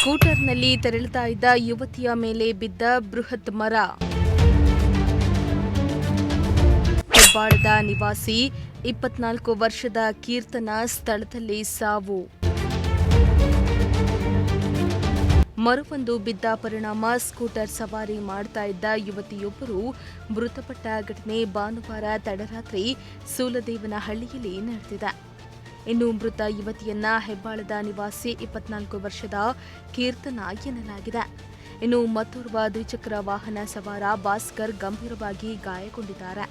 ಸ್ಕೂಟರ್ನಲ್ಲಿ ತೆರಳುತ್ತಾ ಇದ್ದ ಯುವತಿಯ ಮೇಲೆ ಬಿದ್ದ ಬೃಹತ್ ಮರ. ಹೆಬ್ಬಾಳದ ನಿವಾಸಿ 24 ವರ್ಷದ ಕೀರ್ತನ ಸ್ಥಳದಲ್ಲಿ ಸಾವು. ಮರವೊಂದು ಬಿದ್ದ ಪರಿಣಾಮ ಸ್ಕೂಟರ್ ಸವಾರಿ ಮಾಡ್ತಾ ಇದ್ದ ಯುವತಿಯೊಬ್ಬರು ಮೃತಪಟ್ಟ ಘಟನೆ ಭಾನುವಾರ ತಡರಾತ್ರಿ ಸೂಲದೇವನಹಳ್ಳಿಯಲ್ಲಿ ನಡೆದಿದೆ. ಇನ್ನು ಮೃತ ಯುವತಿಯನ್ನ ಹೆಬ್ಬಾಳದ ನಿವಾಸಿ 24 ವರ್ಷದ ಕೀರ್ತನ ಎನ್ನಲಾಗಿದೆ. ಇನ್ನು ಮತ್ತೋರ್ವ ದ್ವಿಚಕ್ರ ವಾಹನ ಸವಾರ ಭಾಸ್ಕರ್ ಗಂಭೀರವಾಗಿ ಗಾಯಗೊಂಡಿದ್ದಾರೆ.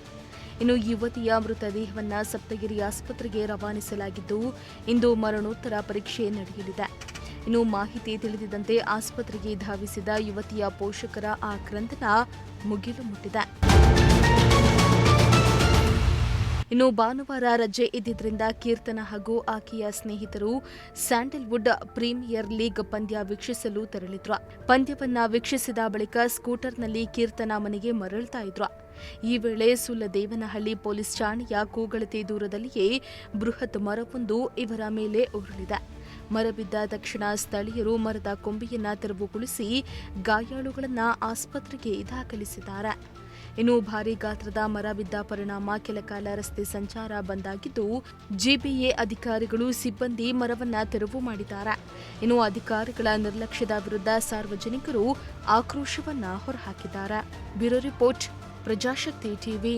ಇನ್ನು ಯುವತಿಯ ಮೃತದೇಹವನ್ನು ಸಪ್ತಗಿರಿ ಆಸ್ಪತ್ರೆಗೆ ರವಾನಿಸಲಾಗಿದ್ದು, ಇಂದು ಮರಣೋತ್ತರ ಪರೀಕ್ಷೆ ನಡೆಯಲಿದೆ. ಇನ್ನು ಮಾಹಿತಿ ತಿಳಿದಿದ್ದಂತೆ ಆಸ್ಪತ್ರೆಗೆ ಧಾವಿಸಿದ ಯುವತಿಯ ಪೋಷಕರ ಆಕ್ರಂದನ ಮುಗಿಲು ಮುಟ್ಟಿದೆ. ಇನ್ನು ಭಾನುವಾರ ರಜೆ ಇದ್ದಿದ್ದರಿಂದ ಕೀರ್ತನ ಹಾಗೂ ಆಕೆಯ ಸ್ನೇಹಿತರು ಸ್ಯಾಂಡಲ್ವುಡ್ ಪ್ರೀಮಿಯರ್ ಲೀಗ್ ಪಂದ್ಯ ವೀಕ್ಷಿಸಲು ತೆರಳಿದ್ರು. ಪಂದ್ಯವನ್ನ ವೀಕ್ಷಿಸಿದ ಬಳಿಕ ಸ್ಕೂಟರ್ನಲ್ಲಿ ಕೀರ್ತನ ಮನೆಗೆ ಮರಳ್ತಾ ಇದ್ರು. ಈ ವೇಳೆ ಸೂಲದೇವನಹಳ್ಳಿ ಪೊಲೀಸ್ ಠಾಣೆಯ ಕೂಗಳತೆ ದೂರದಲ್ಲಿಯೇ ಬೃಹತ್ ಮರವೊಂದು ಇವರ ಮೇಲೆ ಉರುಳಿದೆ. ಮರ ಬಿದ್ದ ತಕ್ಷಣ ಸ್ಥಳೀಯರು ಮರದ ಕೊಂಬೆಯನ್ನ ತೆರವುಗೊಳಿಸಿ ಗಾಯಾಳುಗಳನ್ನು ಆಸ್ಪತ್ರೆಗೆ ದಾಖಲಿಸಿದ್ದಾರೆ. ಇನ್ನು ಭಾರೀ ಗಾತ್ರದ ಮರ ಬಿದ್ದ ಪರಿಣಾಮ ಕೆಲಕಾಲ ರಸ್ತೆ ಸಂಚಾರ ಬಂದಾಗಿದ್ದು, ಜಿಬಿಎ ಅಧಿಕಾರಿಗಳು ಸಿಬ್ಬಂದಿ ಮರವನ್ನ ತೆರವು ಮಾಡಿದ್ದಾರೆ. ಇನ್ನು ಅಧಿಕಾರಿಗಳ ನಿರ್ಲಕ್ಷ್ಯದ ವಿರುದ್ಧ ಸಾರ್ವಜನಿಕರು ಆಕ್ರೋಶವನ್ನ ಹೊರಹಾಕಿದ್ದಾರೆ. Bureau report, Prajashakti TV.